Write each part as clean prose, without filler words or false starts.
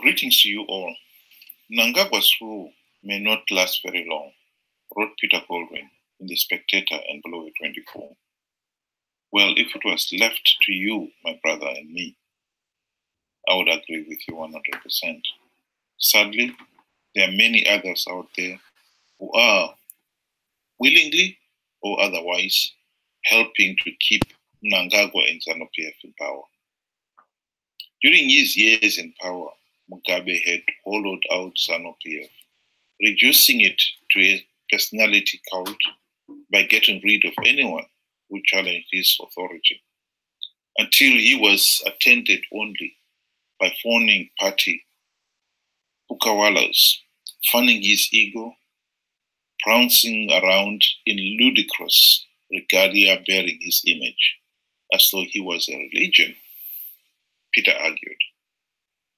Greetings to you all. Mnangagwa's rule may not last very long, wrote Peter Goldwyn in The Spectator and Below 24. Well, if it was left to you, my brother and me, I would agree with you 100%. Sadly, there are many others out there who are willingly or otherwise helping to keep Mnangagwa and Zanu PF in power. During his years in power, Mugabe had hollowed out Zanu PF, reducing it to a personality cult by getting rid of anyone who challenged his authority, until he was attended only by fawning party punkah-wallahs, fanning his ego, prancing around in ludicrous regalia bearing his image, as though he was a religion, Peter argued.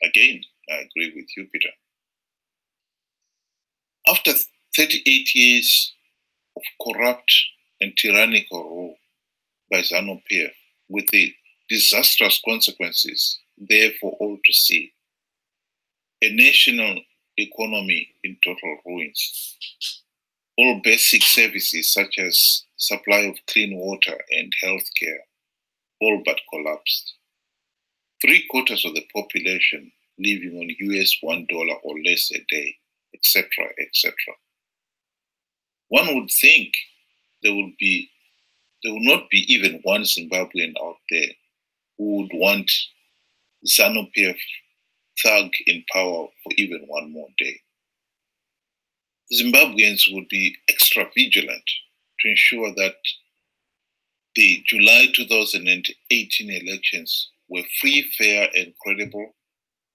Again, I agree with you, Peter. After 38 years of corrupt and tyrannical rule by Zanu PF, with the disastrous consequences there for all to see, a national economy in total ruins, all basic services such as supply of clean water and health care all but collapsed. 3/4 of the population living on $1 or less a day, etc., etc. One would think there will not be even one Zimbabwean out there who would want Zanu PF thug in power for even one more day. Zimbabweans would be extra vigilant to ensure that the July 2018 elections were free, fair, and credible,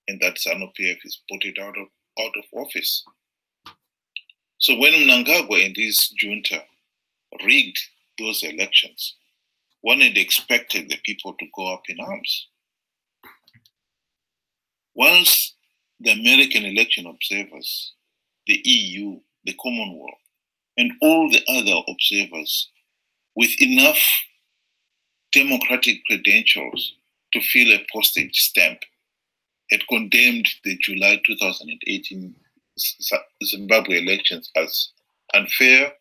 and that Zanu PF is put out of office. So when Mnangagwa and his junta rigged those elections, one had expected the people to go up in arms. Whilst the American election observers, the EU, the Commonwealth, and all the other observers with enough democratic credentials to fill a postage stamp had condemned the July 2018 Zimbabwe elections as unfair,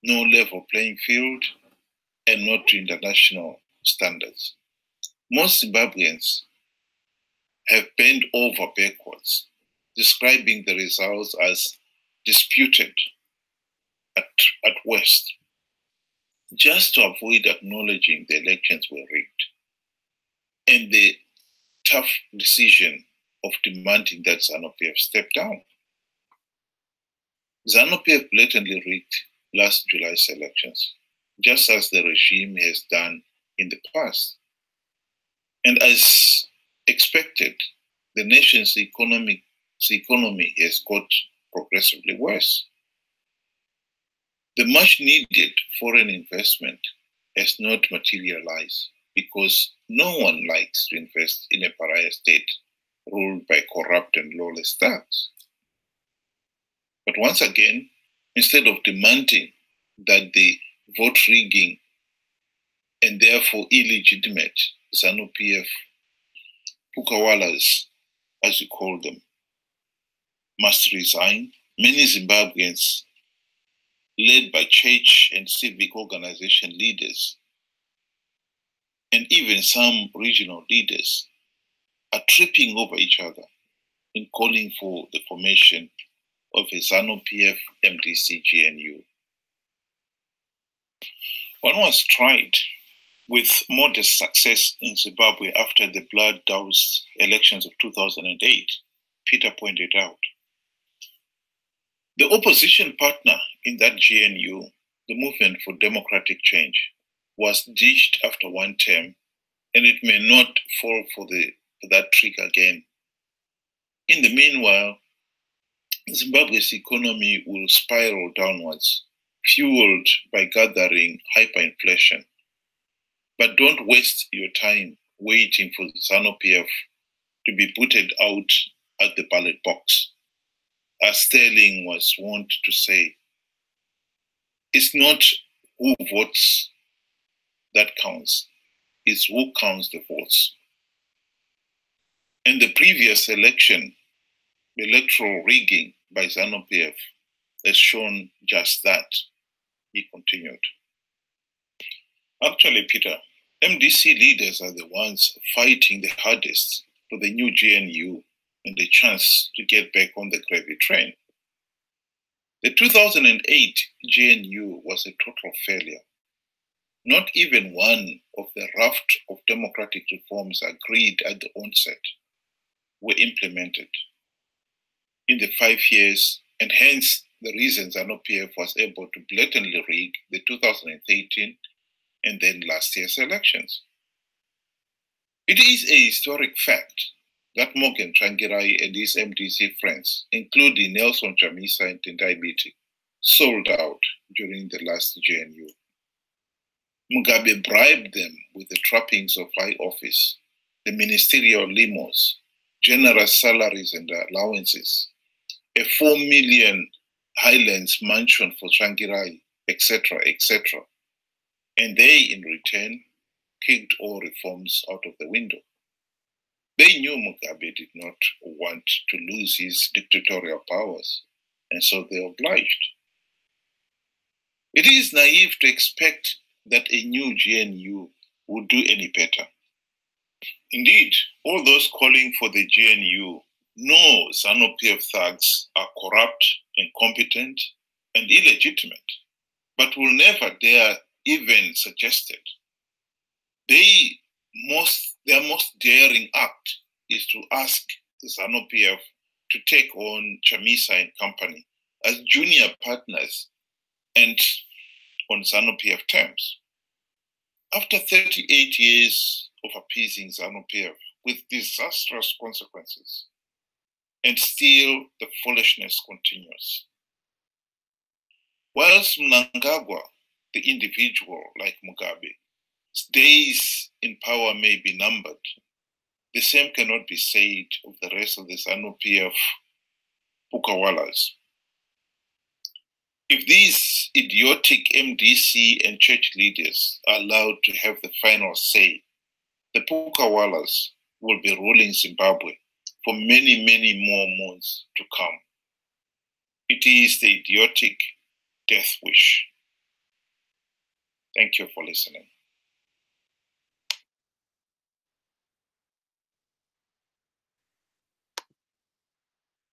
no level playing field, and not to international standards. Most Zimbabweans have bent over backwards, describing the results as disputed at worst, just to avoid acknowledging the elections were rigged, and the tough decision of demanding that Zanu PF step down. Zanu PF blatantly rigged last July's elections, just as the regime has done in the past. And as expected, the nation's economy has got progressively worse. The much needed foreign investment has not materialized because no one likes to invest in a pariah state ruled by corrupt and lawless thugs. But once again, instead of demanding that the vote rigging and therefore illegitimate Zanu PF punkah-wallahs, as you call them, must resign, many Zimbabweans, led by church and civic organization leaders, and even some regional leaders, are tripping over each other in calling for the formation of a Zanu PF MDC GNU. One was tried with modest success in Zimbabwe after the blood-doused elections of 2008, Peter pointed out. The opposition partner in that GNU, the Movement for Democratic Change, was ditched after one term, and it may not fall for that trick again. In the meanwhile, Zimbabwe's economy will spiral downwards, fueled by gathering hyperinflation. But don't waste your time waiting for Zanu PF to be booted out at the ballot box. As Sterling was wont to say, it's not who votes that counts, it's who counts the votes. And the previous election, electoral rigging by Zanu PF, has shown just that, he continued. Actually, Peter, MDC leaders are the ones fighting the hardest for the new GNU and the chance to get back on the gravy train. The 2008 GNU was a total failure. Not even one of the raft of democratic reforms agreed at the onset were implemented in the 5 years, and hence the reason Zanu PF was able to blatantly rig the 2013 and then last year's elections. It is a historic fact that Morgan Tsvangirai and his MDC friends, including Nelson Chamisa and Tendai Biti, sold out during the last GNU. Mugabe bribed them with the trappings of high office, the ministerial limos, generous salaries and allowances, a 4 million Highlands mansion for Tsvangirai, etc., etc. And they, in return, kicked all reforms out of the window. They knew Mugabe did not want to lose his dictatorial powers, and so they obliged. It is naive to expect that a new GNU would do any better. Indeed, all those calling for the GNU know Zanu PF thugs are corrupt, incompetent, and illegitimate, but will never dare even suggest it. Their most daring act is to ask the Zanu PF to take on Chamisa and company as junior partners and on Zanu PF terms. After 38 years of appeasing Zanu PF with disastrous consequences, and still the foolishness continues. Whilst Mnangagwa, the individual like Mugabe's days in power may be numbered, the same cannot be said of the rest of the Zanu PF punkah-wallahs. If these idiotic MDC and church leaders are allowed to have the final say, the punkah-wallahs will be ruling Zimbabwe for many, many more months to come. It is the idiotic death wish. Thank you for listening.